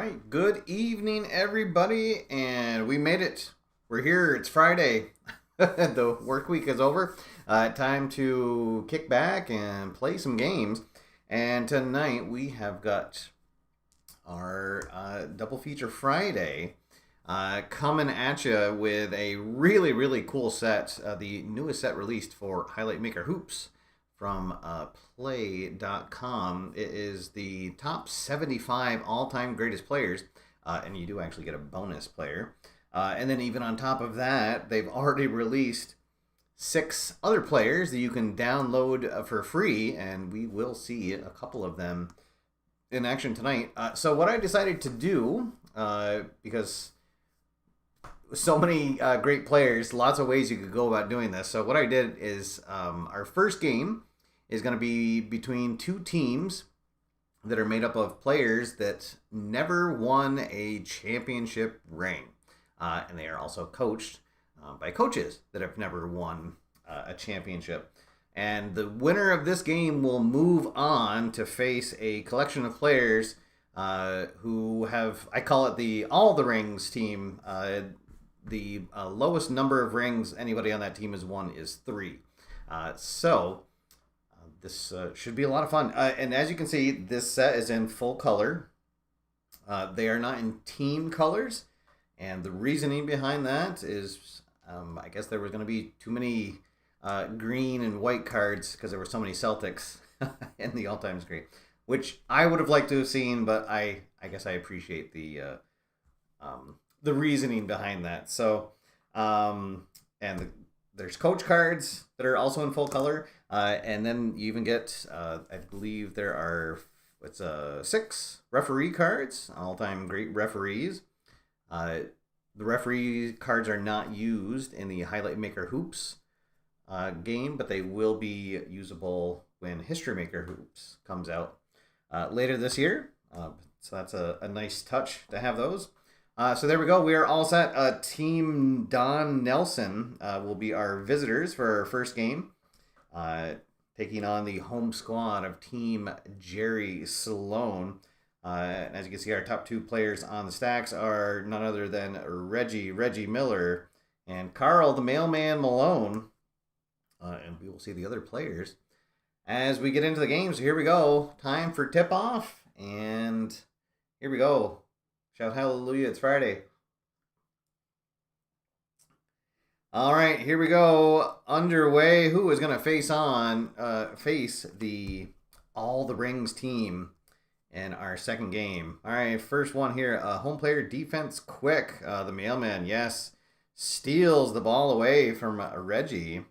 right, good evening, everybody, and we made it. We're here. It's Friday. The work week is over. Time to kick back and play some games. And tonight we have got our double feature Friday coming at you with a really, really cool set. The newest set released for Highlight Maker Hoops from play.com. It is the top 75 all-time greatest players, and you do actually get a bonus player. And then even on top of that, they've already released 6 other players that you can download for free, and we will see a couple of them in action tonight. So what I decided to do, because so many great players, lots of ways you could go about doing this. So what I did is our first game is going to be between two teams that are made up of players that never won a championship ring. And they are also coached by coaches that have never won a championship. And the winner of this game will move on to face a collection of players who have, I call it the All the Rings team. The lowest number of rings anybody on that team has won is 3. This should be a lot of fun. And as you can see, this set is in full color. They are not in team colors. And the reasoning behind that is, I guess there was going to be too many green and white cards because there were so many Celtics in the all-time screen, which I would have liked to have seen, but I guess I appreciate the reasoning behind that. So, there's coach cards that are also in full color, and then you even get, I believe there are 6 referee cards, all-time great referees. The referee cards are not used in the Highlight Maker Hoops game, but they will be usable when History Maker Hoops comes out later this year. So that's a nice touch to have those. So there we go. We are all set. Team Don Nelson will be our visitors for our first game, taking on the home squad of Team Jerry Sloan. And as you can see, our top 2 players on the stacks are none other than Reggie Miller and Carl the Mailman Malone. And we will see the other players as we get into the game. So here we go. Time for tip-off. And here we go. Shout hallelujah, it's Friday. All right, here we go. Underway. Who is going to face the All the Rings team in our second game? All right, first one here. Home player defense quick. The mailman, yes, steals the ball away from Reggie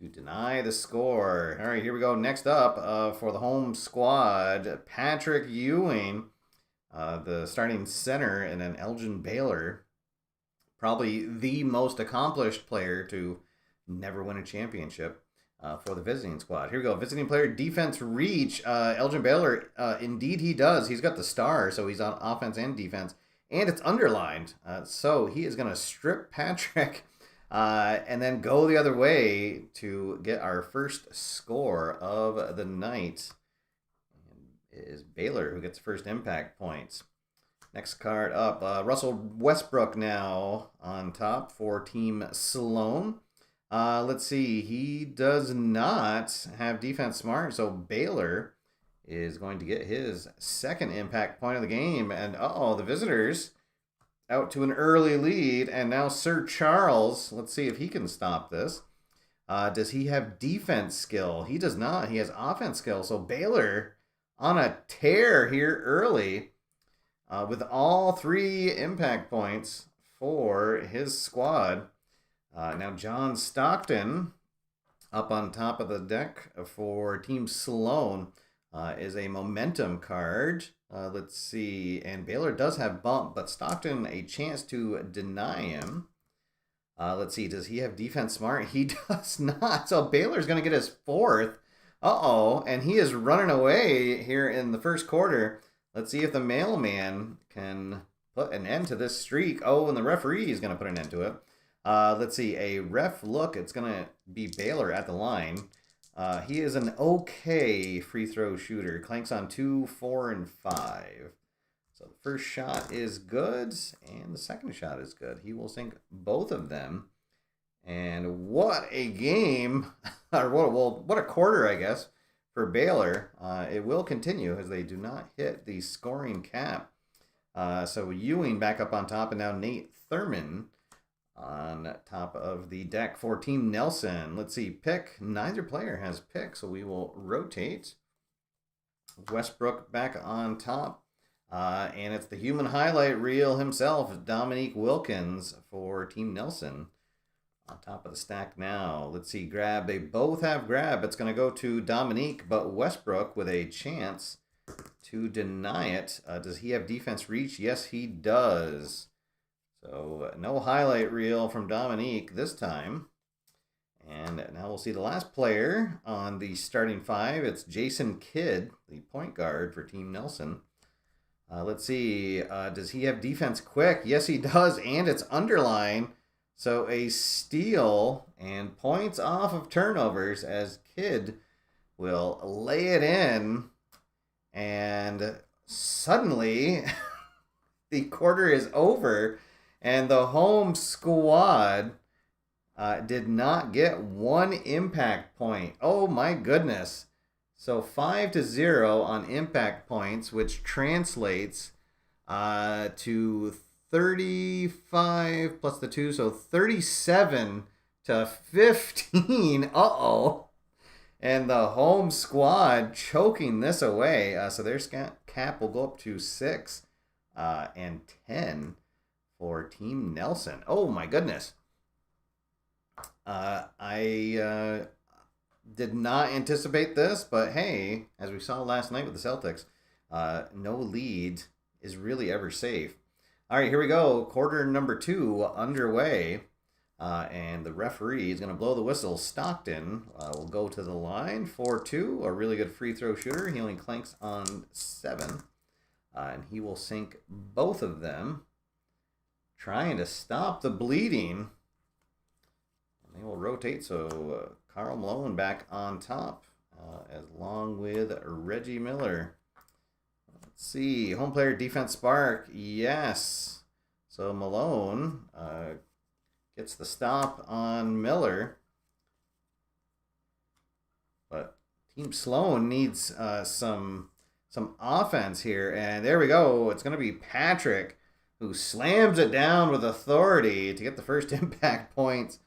to deny the score. All right, here we go. Next up for the home squad, Patrick Ewing, the starting center, and then Elgin Baylor, probably the most accomplished player to never win a championship for the visiting squad. Here we go. Visiting player defense reach. Elgin Baylor, indeed he does. He's got the star, so he's on offense and defense, and it's underlined. So he is going to strip Patrick and then go the other way to get our first score of the night. It is Baylor who gets first impact points. Next card up, Russell Westbrook now on top for Team Sloan. Let's see, he does not have defense smart, so Baylor is going to get his second impact point of the game. And the visitors out to an early lead, and now Sir Charles, let's see if he can stop this. Does he have defense skill? He does not. He has offense skill, so Baylor on a tear here early with all 3 impact points for his squad. Now John Stockton up on top of the deck for Team Sloan is a momentum card. Let's see, and Baylor does have bump, but Stockton a chance to deny him. Let's see, does he have defense smart? He does not, so Baylor's going to get his 4th. And he is running away here in the first quarter. Let's see if the mailman can put an end to this streak. And the referee is going to put an end to it. Let's see, a ref look. It's going to be Baylor at the line. He is an okay free throw shooter. Clanks on 2, 4, and 5. So the first shot is good, and the second shot is good. He will sink both of them. And what a game, or what a quarter, I guess, for Baylor. It will continue as they do not hit the scoring cap. So Ewing back up on top, and now Nate Thurman on top of the deck for Team Nelson. Let's see, pick. Neither player has pick, so we will rotate. Westbrook back on top. And it's the human highlight reel himself, Dominique Wilkins for Team Nelson. On top of the stack now. Let's see, grab. They both have grab. It's going to go to Dominique, but Westbrook with a chance to deny it. Does he have defense reach? Yes, he does. So no highlight reel from Dominique this time. And now we'll see the last player on the starting five. It's Jason Kidd, the point guard for Team Nelson. Let's see. Does he have defense quick? Yes, he does. And it's underline. So a steal and points off of turnovers as Kidd will lay it in. And suddenly the quarter is over. And the home squad did not get one impact point. Oh my goodness. So 5-0 on impact points, which translates to 35 plus the 2, so 37-15. Uh-oh. And the home squad choking this away. So their cap will go up to 6 and 10 for Team Nelson. Oh my goodness. I did not anticipate this, but hey, as we saw last night with the Celtics, no lead is really ever safe. All right, here we go. Quarter number 2 underway. And the referee is going to blow the whistle. Stockton will go to the line for 2. A really good free throw shooter. He only clanks on 7. And he will sink both of them. Trying to stop the bleeding. And they will rotate. So Karl Malone back on top. Along with Reggie Miller. Let's see. Home player defense spark. Yes. So Malone gets the stop on Miller. But Team Sloan needs some offense here. And there we go. It's going to be Patrick who slams it down with authority to get the first impact points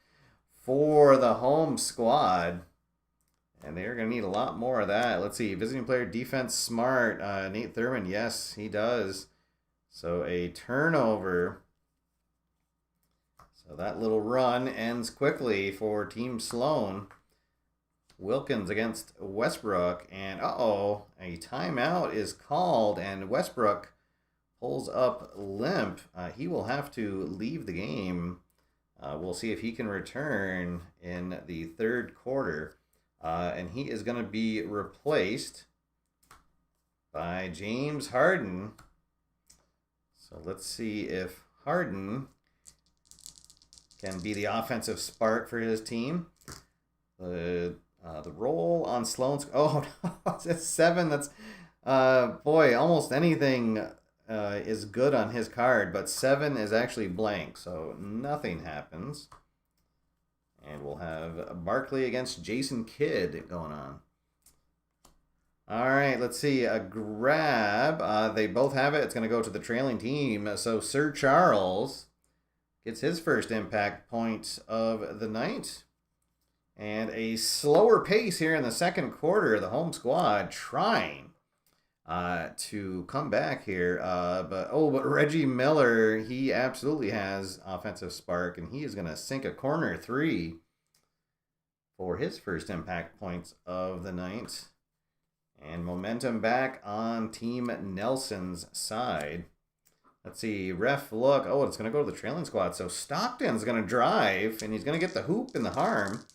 for the home squad. And they're going to need a lot more of that. Let's see. Visiting player defense smart. Nate Thurman. Yes, he does. So a turnover. So that little run ends quickly for Team Sloan. Wilkins against Westbrook. And uh-oh, a timeout is called. And Westbrook pulls up limp. He will have to leave the game. We'll see if he can return in the third quarter. And he is going to be replaced by James Harden. So let's see if Harden can be the offensive spark for his team. The roll on Sloan's... Oh, no, it's 7. That's... boy, almost anything is good on his card, but 7 is actually blank, so nothing happens. And we'll have Barkley against Jason Kidd going on. All right, let's see. A grab. They both have it. It's going to go to the trailing team. So Sir Charles gets his first impact point of the night. And a slower pace here in the second quarter. The home squad trying to come back here. But Reggie Miller, he absolutely has offensive spark, and he is going to sink a corner 3 for his first impact points of the night. And momentum back on Team Nelson's side. Let's see, ref look. Oh, it's going to go to the trailing squad. So Stockton's going to drive, and he's going to get the hoop and the harm.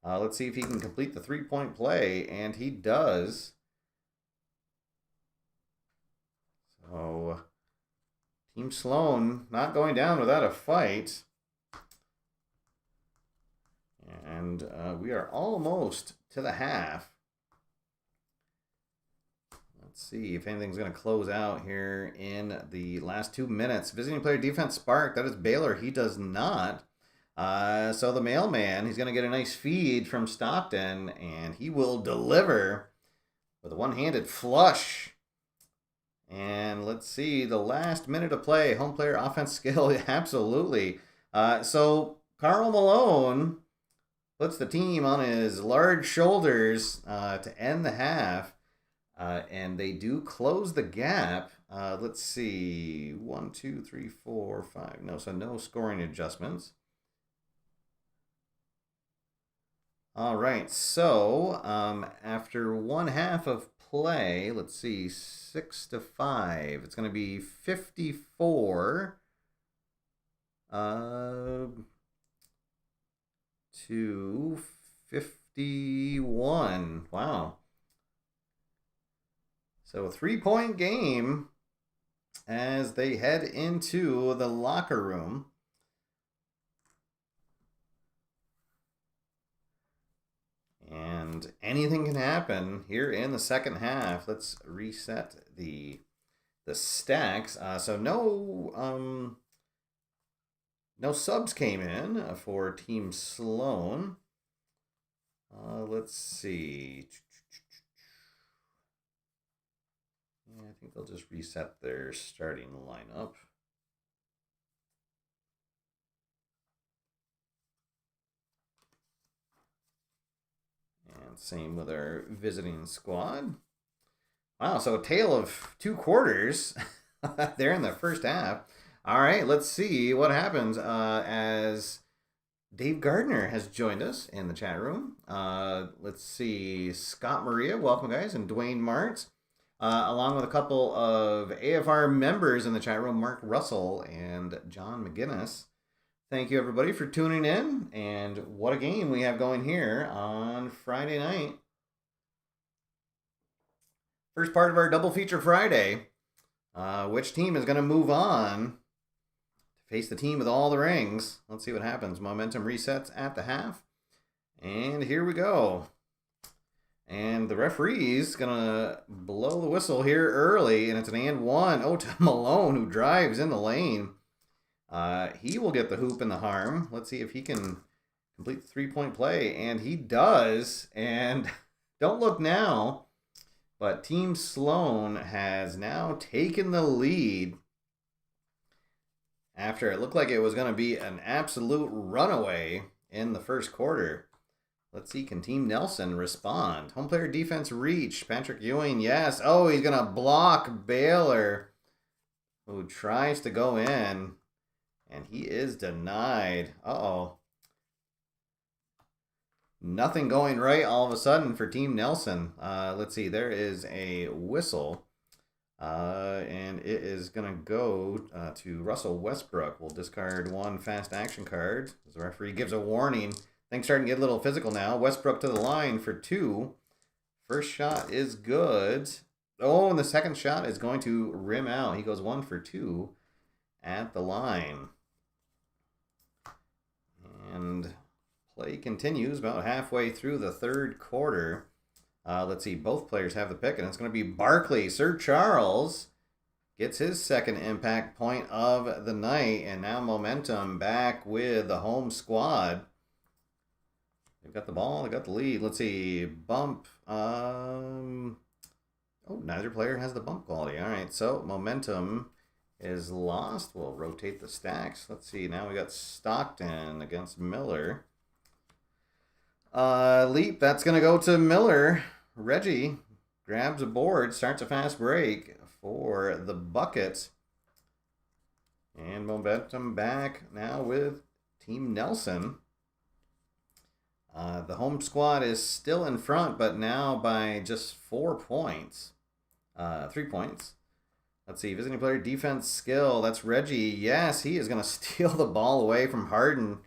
Let's see if he can complete the 3-point play, and he does. So, Team Sloan not going down without a fight. And we are almost to the half. Let's see if anything's going to close out here in the last 2 minutes. Visiting player defense spark. That is Baylor. He does not. So the mailman, he's going to get a nice feed from Stockton, and he will deliver with a one-handed flush. And let's see, the last minute of play, home player offense skill, absolutely. So Karl Malone puts the team on his large shoulders to end the half, and they do close the gap. Let's see, 1, 2, 3, 4, 5. No, so no scoring adjustments. All right, so after one half of play, let's see, 6-5. It's going to be 54 to 51. Wow. So a 3-point game as they head into the locker room. And anything can happen here in the second half. Let's reset the stacks. So no subs came in for Team Sloan. Let's see. Yeah, I think they'll just reset their starting lineup. And same with our visiting squad. Wow, so a tale of 2 quarters there in the first half. All right, let's see what happens as Dave Gardner has joined us in the chat room. Let's see, Scott Maria, welcome guys, and Dwayne Martz, along with a couple of AFR members in the chat room, Mark Russell and John McGinnis. Thank you, everybody, for tuning in. And what a game we have going here on Friday night. First part of our Double Feature Friday. Which team is going to move on to face the team with all the rings? Let's see what happens. Momentum resets at the half. And here we go. And the referee's going to blow the whistle here early. And it's an and one. Oh, to Malone, who drives in the lane. He will get the hoop and the harm. Let's see if he can complete the 3-point play. And he does. And don't look now, but Team Sloan has now taken the lead after it looked like it was going to be an absolute runaway in the first quarter. Let's see, can Team Nelson respond? Home player defense reach. Patrick Ewing, yes. Oh, he's going to block Baylor, who tries to go in. And he is denied. Uh-oh. Nothing going right all of a sudden for Team Nelson. Let's see. There is a whistle. And it is going to go to Russell Westbrook. We'll discard 1 fast action card. As the referee gives a warning. Things starting to get a little physical now. Westbrook to the line for 2. First shot is good. Oh, and the second shot is going to rim out. He goes 1 for 2 at the line. And play continues about halfway through the third quarter. Let's see, both players have the pick, and it's going to be Barkley. Sir Charles gets his second impact point of the night, and now momentum back with the home squad. They've got the ball, they've got the lead. Let's see, bump. Oh, neither player has the bump quality. All right, so momentum is lost. We'll rotate the stacks. Let's see. Now we got Stockton against Miller. Leap. That's going to go to Miller. Reggie grabs a board, starts a fast break for the bucket. And momentum back now with Team Nelson. The home squad is still in front, but now by just 4 points. 3 points. Let's see, visiting player defense skill. That's Reggie. Yes, he is going to steal the ball away from Harden.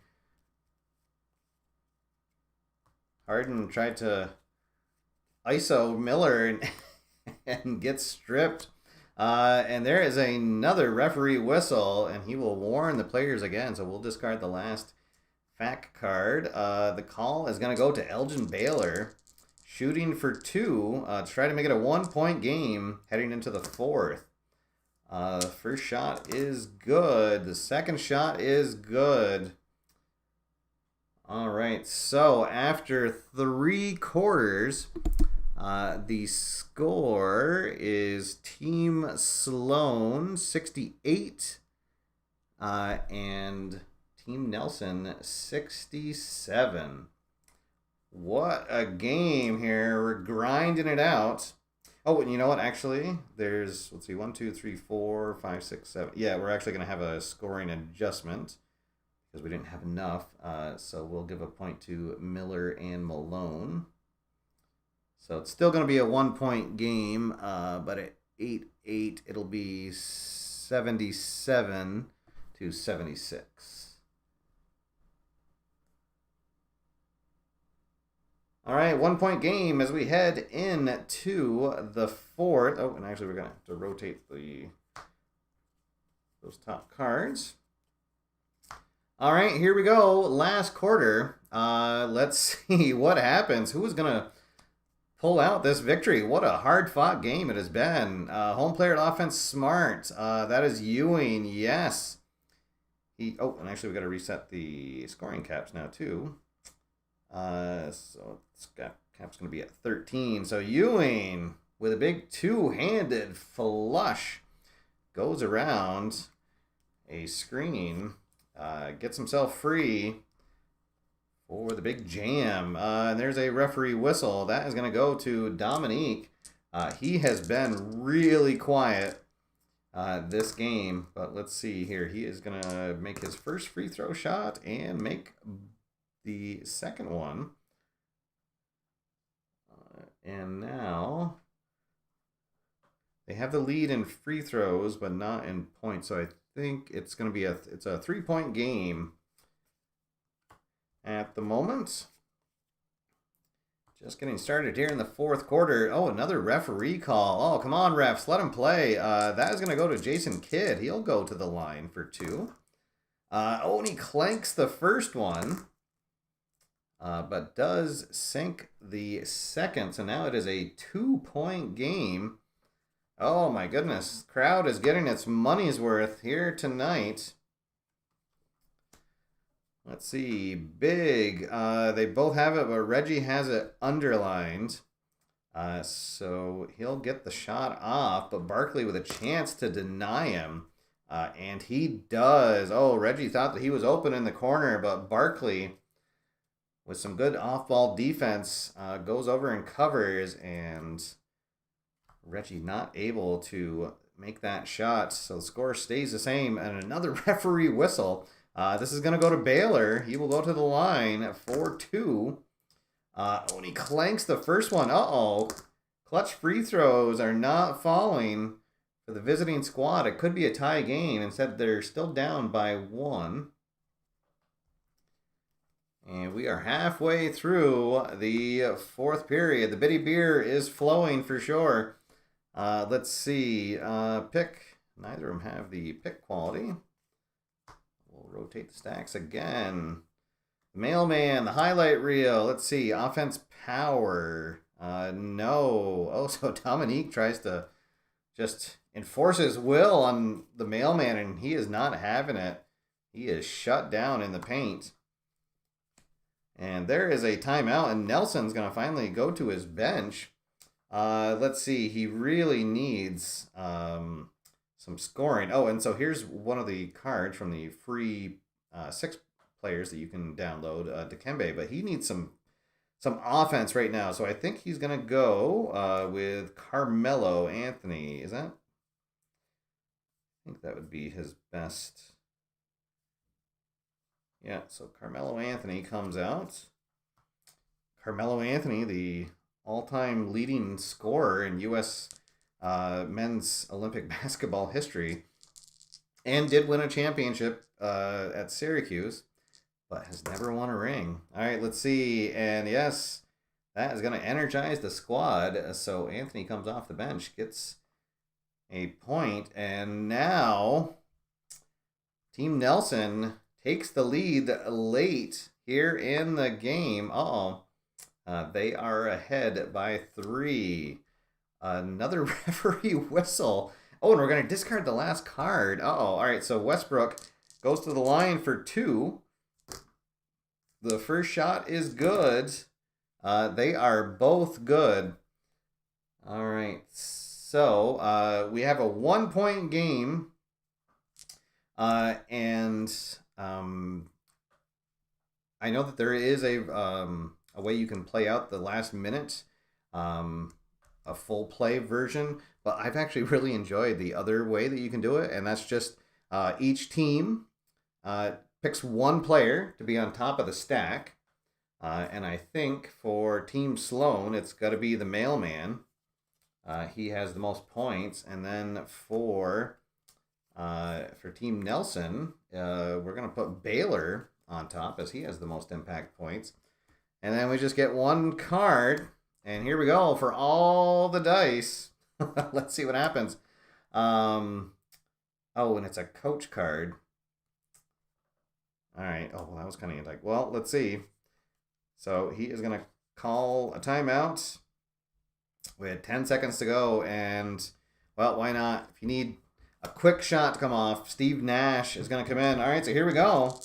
Harden tried to ISO Miller and gets stripped. And there is another referee whistle, and he will warn the players again. So we'll discard the last fact card. The call is going to go to Elgin Baylor. shooting for 2 to try to make it a 1-point game heading into the 4th. First shot is good. The second shot is good. All right, so after 3 quarters, the score is Team Sloan 68 and Team Nelson 67. What a game here. We're grinding it out. Oh, and you know what? Actually, there's, let's see, 1, 2, 3, 4, 5, 6, 7. Yeah, we're actually going to have a scoring adjustment because we didn't have enough. So we'll give a point to Miller and Malone. So it's still going to be a 1-point game, but at 8-8, it'll be 77 to 76. All right, 1-point game as we head into the 4th. Oh, and actually we're going to have to rotate those top cards. All right, here we go. Last quarter. Let's see what happens. Who is going to pull out this victory? What a hard-fought game it has been. Home player at offense, Smart. That is Ewing, yes. Oh, and actually we got to reset the scoring caps now, too. So cap's going to be at 13. So Ewing with a big 2-handed flush goes around a screen, gets himself free for the big jam. And there's a referee whistle. That is going to go to Dominique. He has been really quiet this game, but let's see here. He is going to make his first free throw shot and make the second one. And now they have the lead in free throws, but not in points. So I think it's going to be it's a 3-point game at the moment. Just getting started here in the 4th quarter. Oh, another referee call. Oh, come on, refs. Let him play. That is going to go to Jason Kidd. He'll go to the line for 2. Oh, and he clanks the first one. But does sink the second. So now it is a 2-point game. Oh my goodness. Crowd is getting its money's worth here tonight. Let's see. Big. They both have it, but Reggie has it underlined. So he'll get the shot off, but Barkley with a chance to deny him. And he does. Oh, Reggie thought that he was open in the corner, but Barkley, with some good off-ball defense, goes over and covers, and Reggie not able to make that shot. So the score stays the same, and another referee whistle. This is going to go to Baylor. He will go to the line for 2. And he clanks the first one. Uh-oh. Clutch free throws are not falling for the visiting squad. It could be a tie game. Instead, they're still down by 1. And we are halfway through the 4th period. The Bitty beer is flowing for sure. Let's see. Pick. Neither of them have the pick quality. We'll rotate the stacks again. Mailman, the highlight reel. Let's see. Offense power. No. Oh, so Dominique tries to just enforce his will on the mailman, and he is not having it. He is shut down in the paint. And there is a timeout, and Nelson's going to finally go to his bench. Let's see. He really needs some scoring. Oh, and so here's one of the cards from the free 6 players that you can download, Dikembe. But he needs some offense right now. So I think he's going to go with Carmelo Anthony. Is that? I think that would be his best. Yeah, so Carmelo Anthony comes out. Carmelo Anthony, the all-time leading scorer in U.S. Men's Olympic basketball history, and did win a championship at Syracuse, but has never won a ring. All right, let's see. And yes, that is going to energize the squad. So Anthony comes off the bench, gets a point, and now Team Nelson takes the lead late here in the game. Uh-oh. They are ahead by 3. Another referee whistle. Oh, and we're going to discard the last card. Uh-oh. All right, so Westbrook goes to the line for 2. The first shot is good. They are both good. All right, so we have a 1-point game. And I know that there is a way you can play out the last minute, a full play version, but I've actually really enjoyed the other way that you can do it, and that's just each team picks one player to be on top of the stack, and I think for Team Sloan, it's got to be the mailman. He has the most points, and then for Team Nelson, we're going to put Baylor on top as he has the most impact points. And then we just get one card. And here we go for all the dice. Let's see what happens. Oh, and it's a coach card. All right. Oh, well, that was kind of like, well, let's see. So he is going to call a timeout. We had 10 seconds to go. And, well, why not? If you need a quick shot to come off, Steve Nash is going to come in. All right, so here we go.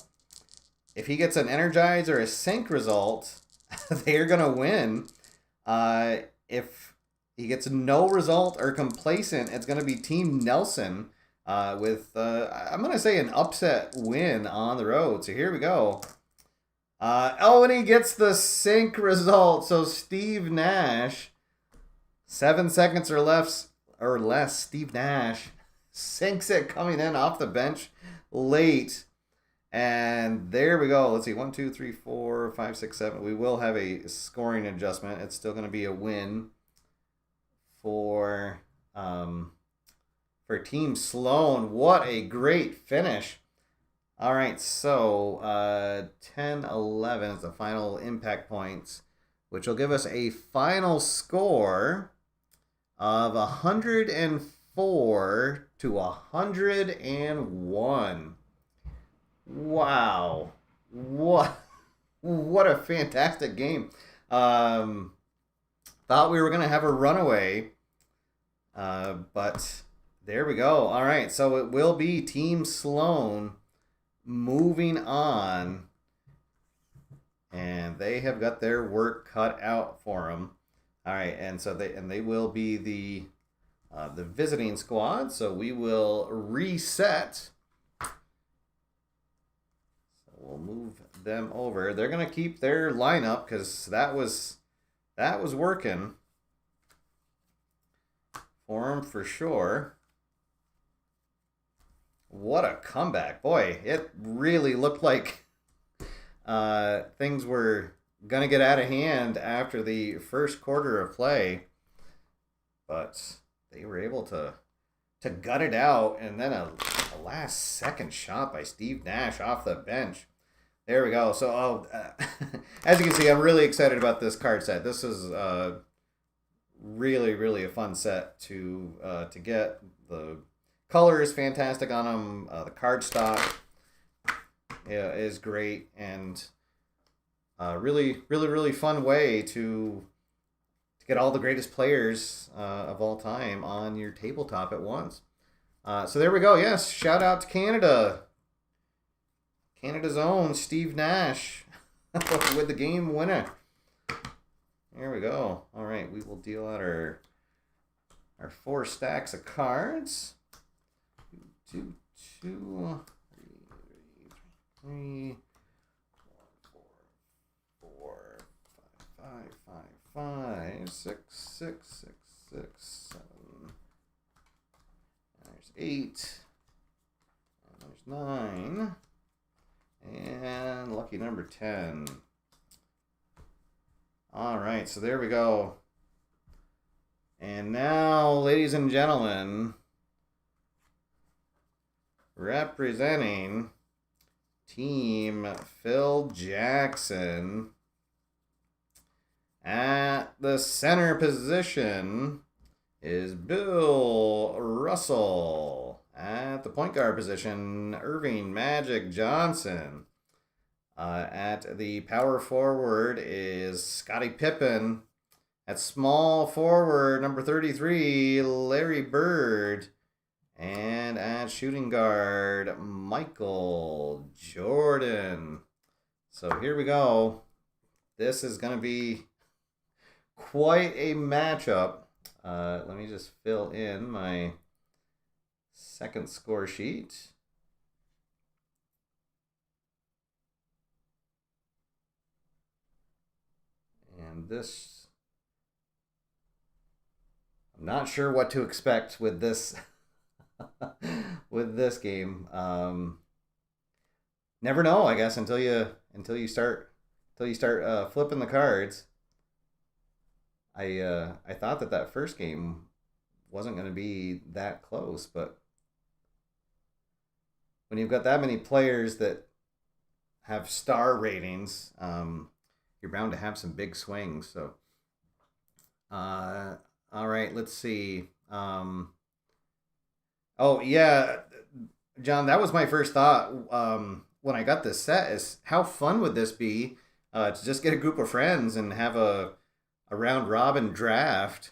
If he gets an Energize or a Sync result, they're going to win. If he gets no result or Complacent, it's going to be Team Nelson with, I'm going to say, an upset win on the road. So here we go. Oh, and he gets the Sync result. So Steve Nash, 7 seconds or less, Steve Nash sinks it coming in off the bench late. And there we go. Let's see. 1, 2, 3, 4, 5, 6, 7. We will have a scoring adjustment. It's still going to be a win for Team Sloan. What a great finish. All right. So 10, 11 is the final impact points, which will give us a final score of 104 to 101. Wow. What a fantastic game. Thought we were going to have a runaway, but there we go. All right, so it will be Team Sloan moving on, and they have got their work cut out for them. All right, and so they will be the visiting squad. So we will reset. So we'll move them over. They're gonna keep their lineup because that was working for them for sure. What a comeback, boy! It really looked like things were gonna get out of hand after the first quarter of play, but they were able to gut it out, and then a last second shot by Steve Nash off the bench. There we go. So as you can see, I'm really excited about this card set. This is really a fun set to get. The color is fantastic on them. The card stock is great, and really fun way to get all the greatest players of all time on your tabletop at once. So there we go. Yes, shout out to Canada. Canada's own Steve Nash with the game winner. There we go. All right, we will deal out our 4 stacks of cards. 2, 2, 3, 4, 5, 6, 6, 7. There's 8. And there's 9. And lucky number 10. All right, so there we go. And now, ladies and gentlemen, representing Team Phil Jackson, at the center position is Bill Russell. At the point guard position, Irving Magic Johnson. At the power forward is Scottie Pippen. At small forward, number 33, Larry Bird. And at shooting guard, Michael Jordan. So here we go. This is going to be quite a matchup. Let me just fill in my second score sheet. And this, I'm not sure what to expect with this with this game. Never know, I guess, until you start flipping the cards. I thought that first game wasn't going to be that close, but when you've got that many players that have star ratings, you're bound to have some big swings. So, all right, let's see. Oh yeah, John, that was my first thought when I got this set. Is how fun would this be to just get a group of friends and have a round robin draft,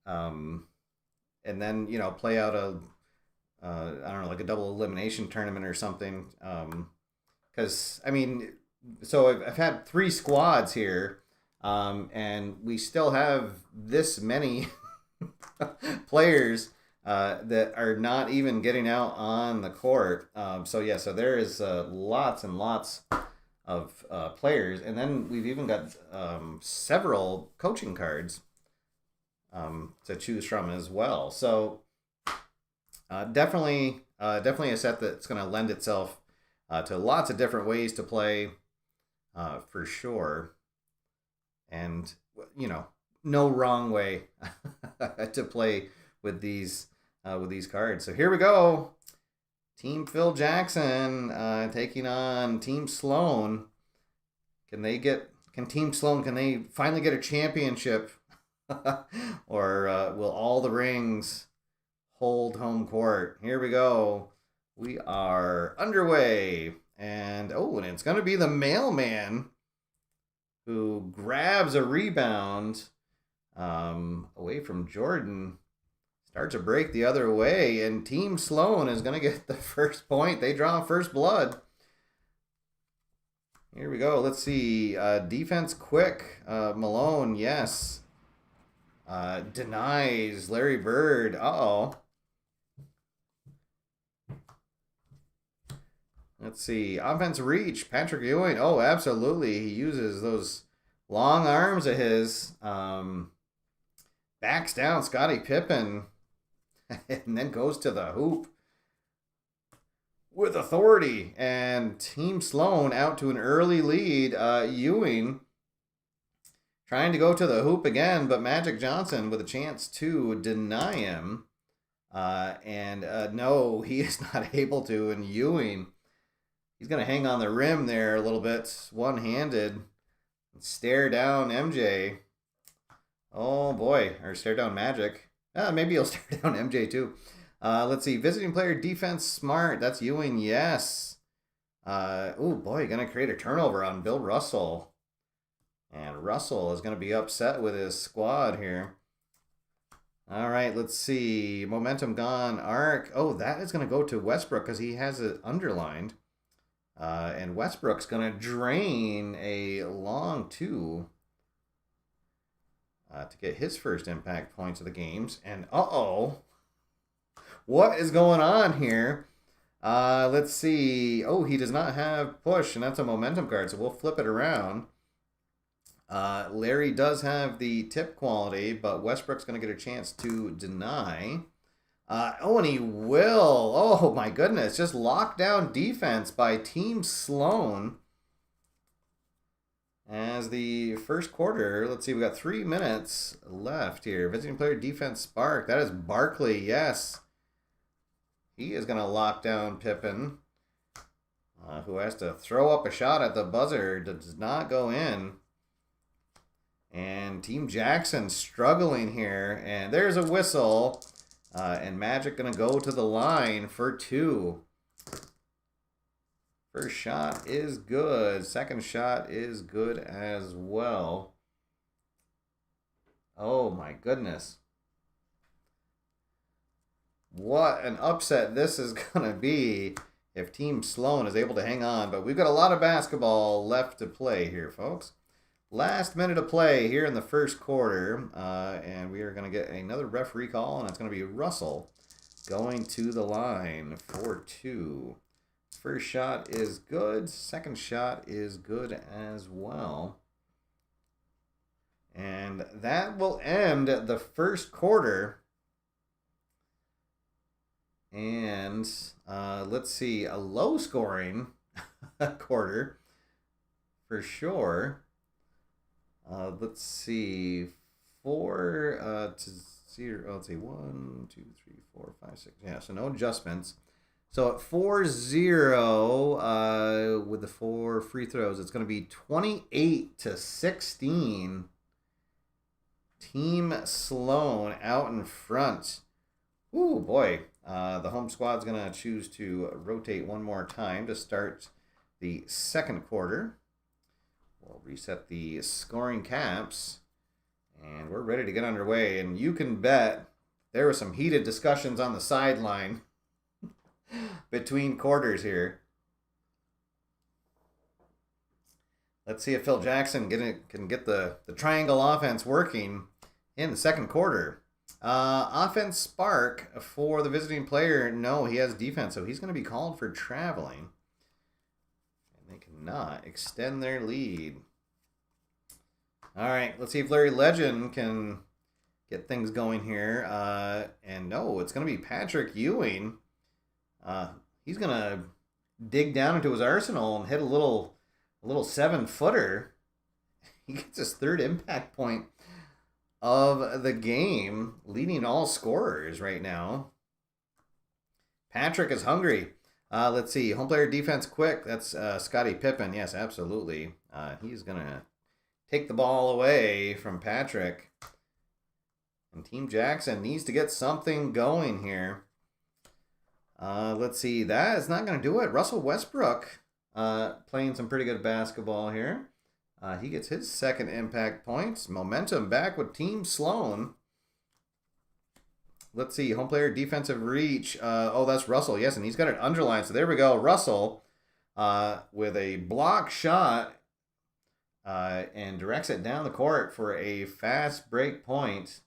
and then play out a I don't know, like a double elimination tournament or something. Because I mean, so I've had 3 squads here, and we still have this many players that are not even getting out on the court. So there is lots and lots of players, and then we've even got several coaching cards to choose from as well. So definitely a set that's going to lend itself to lots of different ways to play, for sure. And no wrong way to play with these cards. So here we go. Team Phil Jackson taking on Team Sloan. Can Team Sloan finally get a championship? Or will all the rings hold home court? Here we go. We are underway. And it's going to be the mailman who grabs a rebound away from Jordan. Starts a break the other way, and Team Sloan is going to get the first point. They draw first blood. Here we go. Let's see. Defense quick. Malone, yes. Denies Larry Bird. Uh-oh. Let's see. Offense reach. Patrick Ewing. Oh, absolutely. He uses those long arms of his. Backs down Scottie Pippen. And then goes to the hoop with authority. And Team Sloan out to an early lead. Ewing trying to go to the hoop again, but Magic Johnson with a chance to deny him. No, he is not able to. And Ewing, he's going to hang on the rim there a little bit, one-handed, and stare down MJ. Oh, boy. Or stare down Magic. Maybe he'll stare down MJ, too. Let's see. Visiting player defense smart. That's Ewing, yes. Oh, boy. Going to create a turnover on Bill Russell. And Russell is going to be upset with his squad here. All right, let's see. Momentum gone. Arc. Oh, that is going to go to Westbrook because he has it underlined. And Westbrook's going to drain a long 2 to get his first impact points of the games. And what is going on here? Let's see. Oh, he does not have push, and that's a momentum card, so we'll flip it around. Larry does have the tip quality, but Westbrook's going to get a chance to deny. And he will. Oh, my goodness. Just lockdown defense by Team Sloan. As the first quarter, let's see, we got 3 minutes left here. Visiting player defense spark. That is Barkley, yes. He is going to lock down Pippen, who has to throw up a shot at the buzzer. Does not go in. And Team Jackson struggling here. And there's a whistle. And Magic going to go to the line for 2. First shot is good. Second shot is good as well. Oh my goodness. What an upset this is going to be if Team Sloan is able to hang on. But we've got a lot of basketball left to play here, folks. Last minute of play here in the first quarter. And we are going to get another referee call, and it's going to be Russell going to the line for 2. First shot is good. Second shot is good as well. And that will end the first quarter. And let's see, a low scoring quarter for sure. Let's see, 4 to 0. Let's see, 1, 2, 3, 4, 5, 6. Yeah, so no adjustments. So at 4-0 with the 4 free throws, it's going to be 28-16. Team Sloan out in front. Ooh, boy. The home squad's going to choose to rotate one more time to start the second quarter. We'll reset the scoring caps, and we're ready to get underway. And you can bet there were some heated discussions on the sideline between quarters here. Let's see if Phil Jackson can get the triangle offense working in the second quarter. Offense spark for the visiting player. No, he has defense, so he's going to be called for traveling. And they cannot extend their lead. All right, let's see if Larry Legend can get things going here. And no, it's going to be Patrick Ewing. He's going to dig down into his arsenal and hit a little 7-footer. He gets his 3rd impact point of the game, leading all scorers right now. Patrick is hungry. Let's see. Home player defense quick. That's Scottie Pippen. Yes, absolutely. He's going to take the ball away from Patrick. And Team Jackson needs to get something going here. Let's see. That is not going to do it. Russell Westbrook playing some pretty good basketball here. He gets his 2nd impact points. Momentum back with Team Sloan. Let's see. Home player defensive reach. Oh, that's Russell. Yes, and he's got it underlined. So there we go. Russell with a block shot and directs it down the court for a fast break point.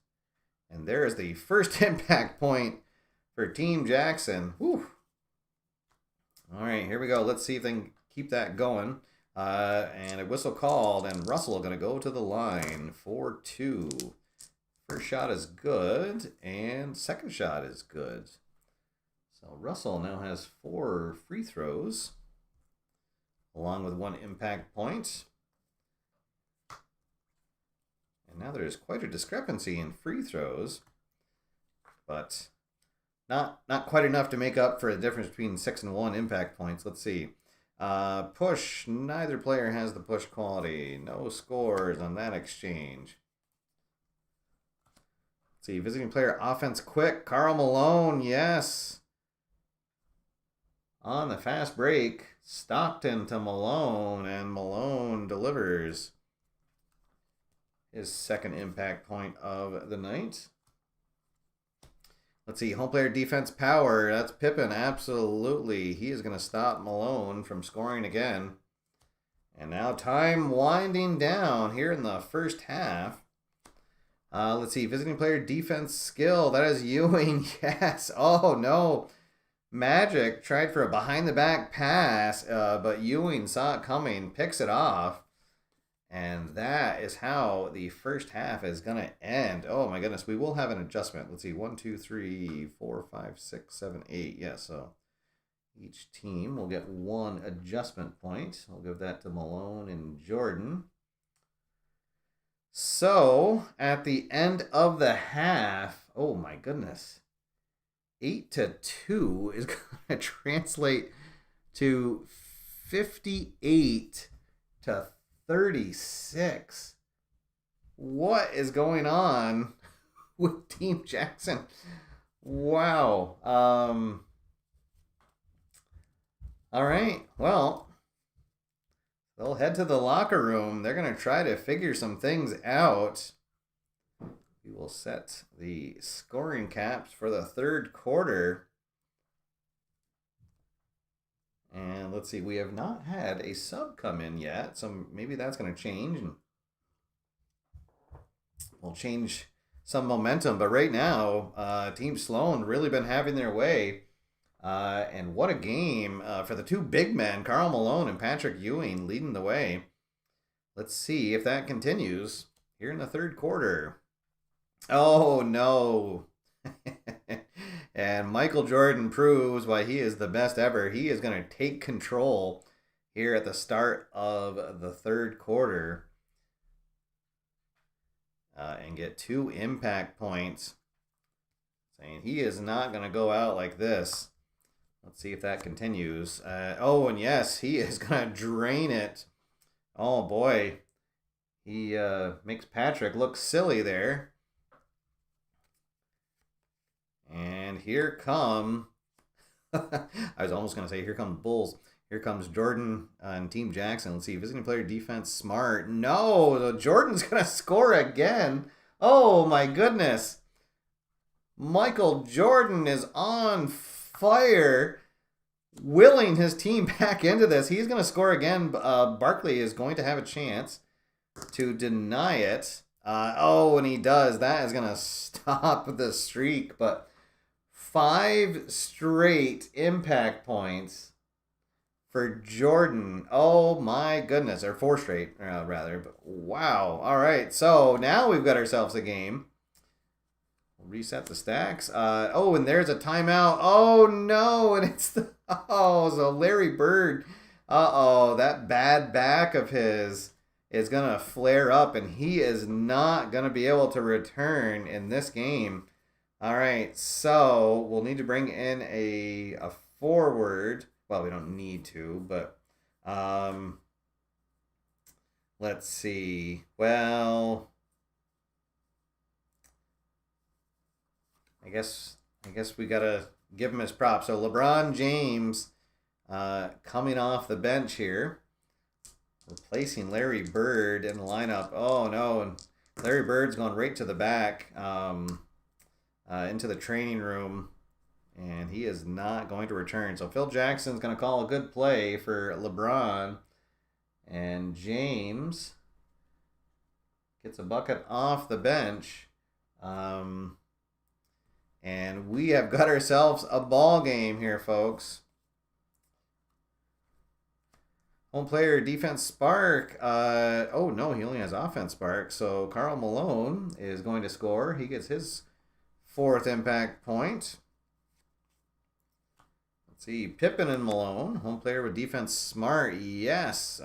And there is the first impact point for Team Jackson. Whew. All right, here we go. Let's see if they can keep that going. And a whistle called, and Russell going to go to the line for 2. First shot is good, and second shot is good. So Russell now has 4 free throws, along with 1 impact point. And now there's quite a discrepancy in free throws, but not quite enough to make up for the difference between 6 and 1 impact points. Let's see. Push. Neither player has the push quality. No scores on that exchange. Let's see. Visiting player offense quick. Karl Malone. Yes. On the fast break. Stockton to Malone. And Malone delivers his 2nd impact point of the night. Let's see, home player defense power. That's Pippen, absolutely. He is going to stop Malone from scoring again. And now time winding down here in the first half. Let's see, visiting player defense skill. That is Ewing, yes. Oh, no. Magic tried for a behind-the-back pass, but Ewing saw it coming, picks it off. And that is how the first half is going to end. Oh, my goodness. We will have an adjustment. Let's see. 1, 2, 3, 4, 5, 6, 7, 8. Yeah, so each team will get 1 adjustment point. I'll give that to Malone and Jordan. So, at the end of the half, oh, my goodness. 8-2 is going to translate to 58-36. What is going on with Team Jackson? Wow. All right. Well, they'll head to the locker room. They're going to try to figure some things out. We will set the scoring caps for the third quarter. And let's see, we have not had a sub come in yet, so maybe that's going to change. And we'll change some momentum. But right now, Team Sloan really been having their way. And what a game for the two big men, Karl Malone and Patrick Ewing, leading the way. Let's see if that continues here in the third quarter. Oh, no. And Michael Jordan proves why he is the best ever. He is going to take control here at the start of the third quarter and get 2 impact points. Saying he is not going to go out like this. Let's see if that continues. Oh, and yes, he is going to drain it. Oh, boy. He makes Patrick look silly there. And here come, I was almost going to say, here come Bulls. Here comes Jordan and Team Jackson. Let's see, visiting player defense, Smart. No, Jordan's going to score again. Oh, my goodness. Michael Jordan is on fire, willing his team back into this. He's going to score again. Barkley is going to have a chance to deny it. And he does. That is going to stop the streak, but 5 straight impact points for Jordan. Oh my goodness. Or 4 straight, rather. But wow. All right. So now we've got ourselves a game. We'll reset the stacks. And there's a timeout. Oh no. And it's so Larry Bird. That bad back of his is going to flare up, and he is not going to be able to return in this game. All right, so we'll need to bring in a forward. Well, we don't need to, but let's see. Well, I guess we got to give him his props. So LeBron James coming off the bench here, replacing Larry Bird in the lineup. Oh, no, and Larry Bird's going right to the back. Into the training room, and he is not going to return. So Phil Jackson's going to call a good play for LeBron, and James gets a bucket off the bench, and we have got ourselves a ball game here, folks. Home player defense spark. He only has offense spark. So Karl Malone is going to score. He gets his 4th impact point. Let's see, Pippen and Malone, home player with defense smart. Yes,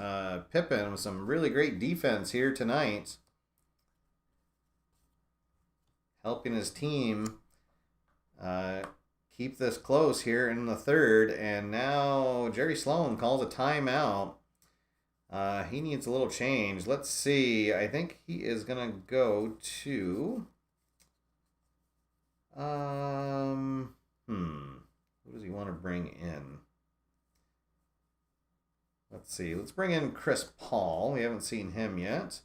Pippen with some really great defense here tonight, helping his team keep this close here in the third. And now Jerry Sloan calls a timeout. He needs a little change. Let's see. I think he is going to go to... Who does he want to bring in? Let's see. Let's bring in Chris Paul. We haven't seen him yet.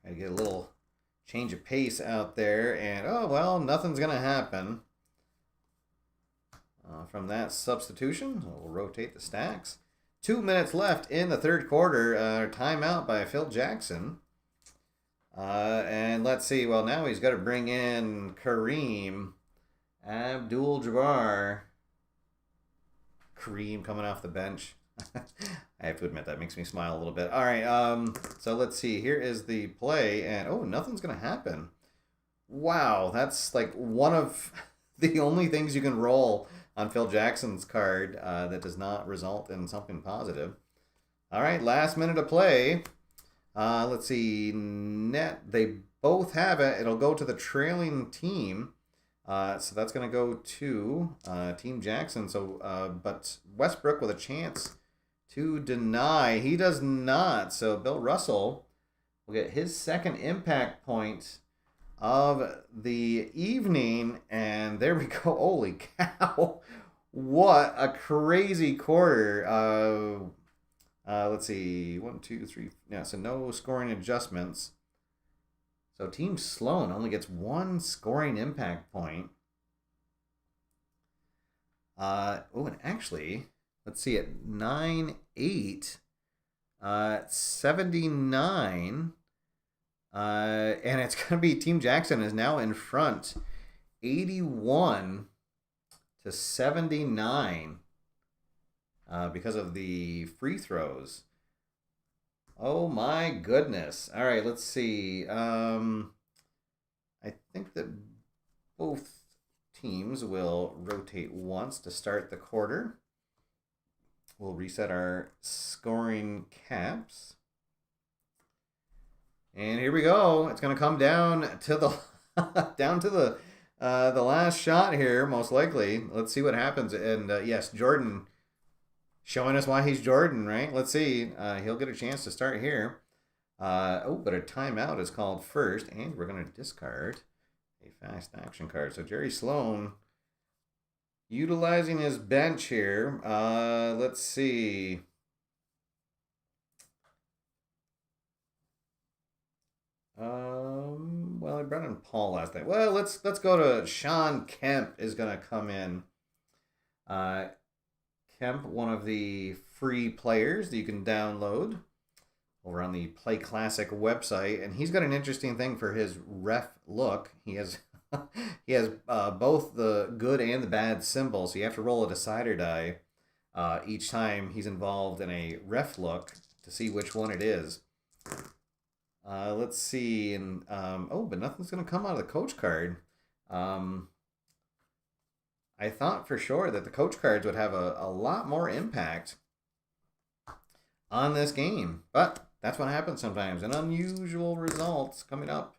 Try to get a little change of pace out there. And, nothing's going to happen from that substitution. We'll rotate the stacks. 2 minutes left in the third quarter. Timeout by Phil Jackson. And let's see. Well, now he's got to bring in Kareem Abdul-Jabbar. Kareem coming off the bench. I have to admit, that makes me smile a little bit. All right, so let's see. Here is the play, and nothing's going to happen. Wow, that's like one of the only things you can roll on Phil Jackson's card that does not result in something positive. All right, last minute of play. Let's see. They both have it. It'll go to the trailing team. So that's going to go to Team Jackson. So, but Westbrook with a chance to deny. He does not. So Bill Russell will get his second impact point of the evening. And there we go. Holy cow. What a crazy quarter. Let's see. 1, 2, 3. Yeah, so no scoring adjustments. So Team Sloan only gets 1 scoring impact point. And actually, let's see, at 9-8, 79. And it's going to be Team Jackson is now in front, 81-79, because of the free throws. Oh my goodness. All right, let's see. I think that both teams will rotate once to start the quarter. We'll reset our scoring caps. And here we go. It's going to come down to the the last shot here, most likely. Let's see what happens. And yes, Jordan showing us why he's Jordan, right? Let's see. He'll get a chance to start here. But a timeout is called first, and we're going to discard a fast action card. So Jerry Sloan utilizing his bench here. Let's see. Well, I brought in Paul last night. Well, let's go to Sean Kemp is gonna come in. Kemp, one of the free players that you can download over on the Play Classic website, and he's got an interesting thing for his ref look. He has both the good and the bad symbols. So you have to roll a decider die each time he's involved in a ref look to see which one it is. Let's see, and but nothing's gonna come out of the coach card. I thought for sure that the coach cards would have a lot more impact on this game, but that's what happens sometimes. An unusual results coming up.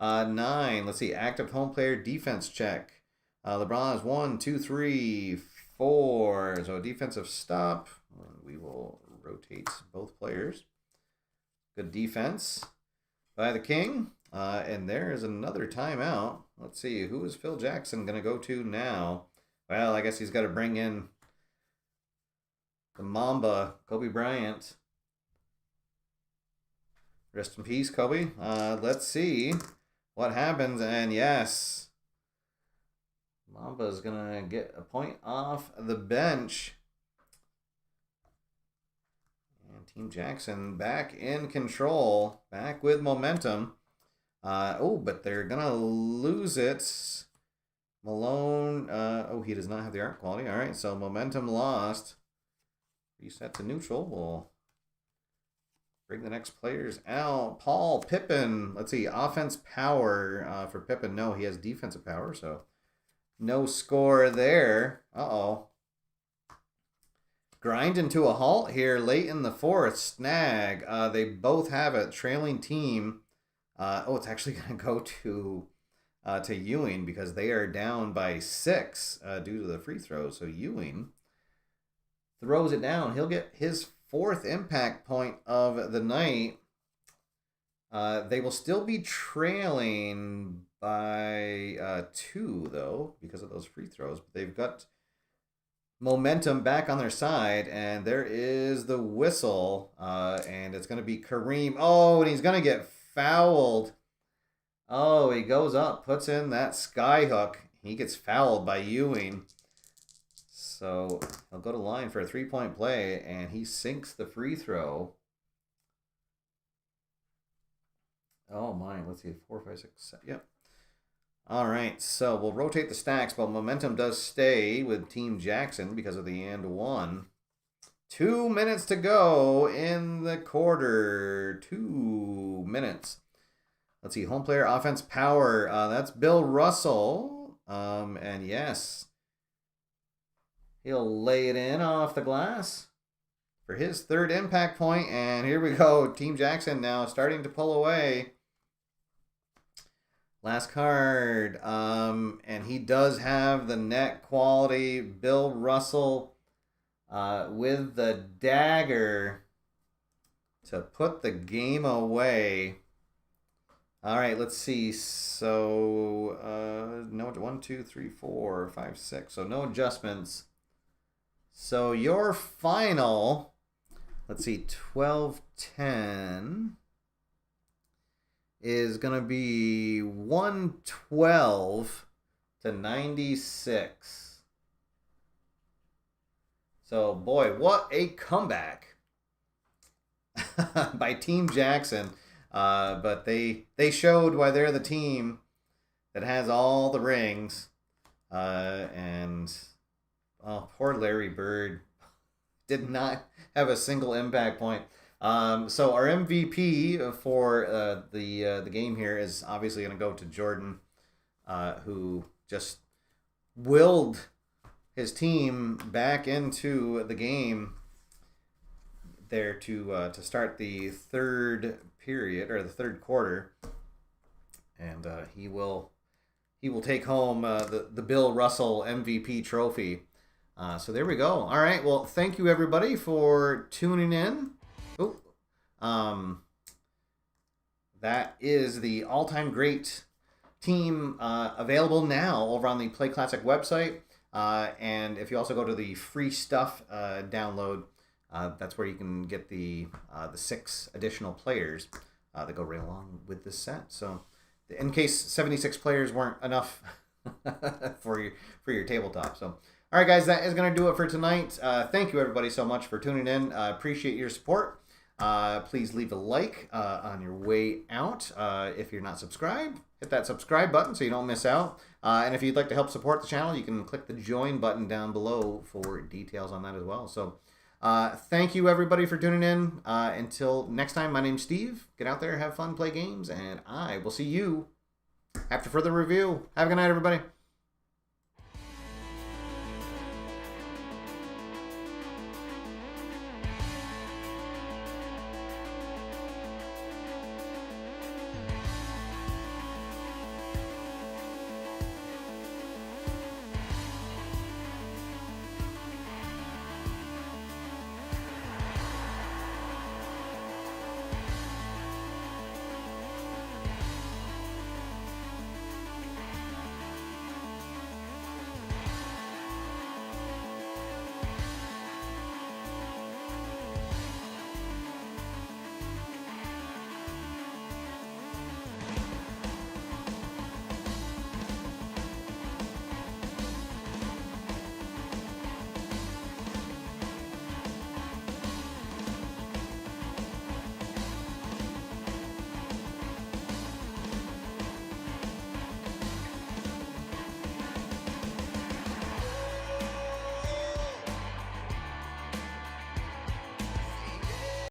9. Let's see, active home player defense check. LeBron has 1, 2, 3, 4. So defensive stop. We will rotate both players. Good defense by the King. And there is another timeout. Let's see, who is Phil Jackson going to go to now? Well, I guess he's got to bring in the Mamba, Kobe Bryant. Rest in peace, Kobe. Let's see what happens. And yes, Mamba is going to get a point off the bench. Team Jackson back in control, back with momentum. But they're going to lose it. Malone, he does not have the art quality. All right, so momentum lost. Reset to neutral. We'll bring the next players out. Paul Pippen. Let's see, offense power for Pippen. No, he has defensive power, so no score there. Grinding to a halt here late in the fourth. Snag. They both have a trailing team. It's actually going to go to Ewing because they are down by 6 due to the free throws. So Ewing throws it down. He'll get his 4th impact point of the night. They will still be trailing by 2, though, because of those free throws. But they've got momentum back on their side, and there is the whistle, and it's going to be Kareem. And he's going to get fouled. He goes up, puts in that sky hook. He gets fouled by Ewing. So he'll go to line for a 3-point play, and he sinks the free throw. Oh my, let's see, 4, 5, 6, 7. Yep. All right, so we'll rotate the stacks, but momentum does stay with Team Jackson because of the and 1. 2 minutes to go in the quarter. 2 minutes. Let's see, home player offense power. That's Bill Russell. And yes, he'll lay it in off the glass for his 3rd impact point. And here we go. Team Jackson now starting to pull away. Last card. And he does have the net quality. Bill Russell with the dagger to put the game away. All right, let's see. So, no, 1, 2, 3, 4, 5, 6. So, no adjustments. So, your final, let's see, 12-10 is going to be 112 to 96. So, boy, what a comeback by Team Jackson. But they showed why they're the team that has all the rings. And poor Larry Bird did not have a single impact point. So our MVP for the game here is obviously going to go to Jordan, who just willed his team back into the game there to start the third period or the third quarter, and he will take home the Bill Russell MVP trophy. So there we go. All right. Well, thank you everybody for tuning in. Oh, that is the all-time great team available now over on the Play Classic website. And if you also go to the free stuff download, that's where you can get the 6 additional players that go right along with this set. So, in case 76 players weren't enough for your tabletop. So, all right, guys, that is going to do it for tonight. Thank you, everybody, so much for tuning in. Appreciate your support. Please leave a like on your way out. If you're not subscribed, hit that subscribe button so you don't miss out. And if you'd like to help support the channel, you can click the join button down below for details on that as well. So, thank you, everybody, for tuning in. Until next time, my name's Steve. Get out there, have fun, play games, and I will see you after further review. Have a good night, everybody.